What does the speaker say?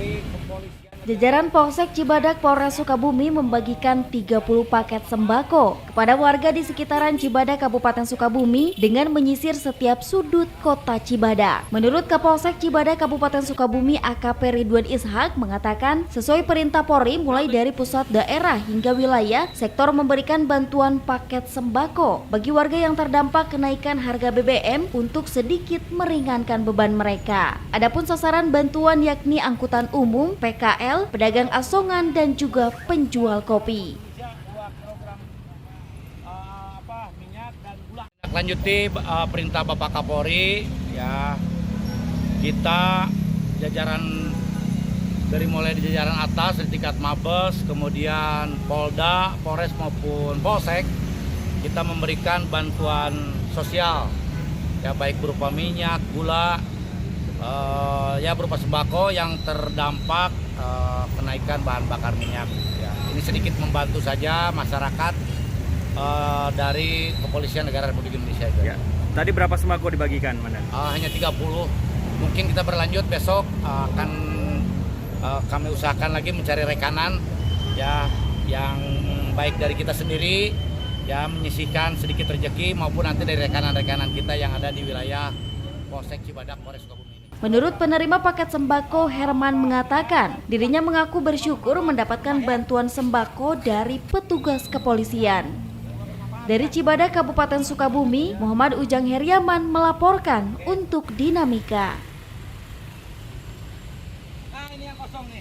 dari kepolisian. Jajaran Polsek Cibadak Polres Sukabumi membagikan 30 paket sembako kepada warga di sekitaran Cibadak Kabupaten Sukabumi dengan menyisir setiap sudut kota Cibadak. Menurut Kapolsek Cibadak Kabupaten Sukabumi AKP Ridwan Ishak mengatakan sesuai perintah Polri mulai dari pusat daerah hingga wilayah, sektor memberikan bantuan paket sembako bagi warga yang terdampak kenaikan harga BBM untuk sedikit meringankan beban mereka. Adapun sasaran bantuan yakni angkutan umum, PKL, pedagang asongan dan juga penjual kopi. Lanjuti perintah Bapak Kapolri, ya kita jajaran dari mulai di jajaran atas di tingkat Mabes, kemudian Polda, Polres maupun Polsek, kita memberikan bantuan sosial, ya baik berupa minyak, gula, ya berupa sembako yang terdampak kenaikan bahan bakar minyak. Ya, ini sedikit membantu saja masyarakat dari Kepolisian Negara Republik Indonesia itu. Ya. Tadi berapa sembako dibagikan, Mandan? Hanya 30. Mungkin kita berlanjut besok akan kami usahakan lagi mencari rekanan ya yang baik dari kita sendiri ya menyisihkan sedikit rezeki maupun nanti dari rekanan-rekanan kita yang ada di wilayah Polsek Cibadak Polres Sukabumi. Menurut penerima paket sembako, Herman mengatakan dirinya mengaku bersyukur mendapatkan bantuan sembako dari petugas kepolisian. Dari Cibadak Kabupaten Sukabumi, Muhammad Ujang Heriaman melaporkan untuk Dinamika. Nah, ini yang kosong nih.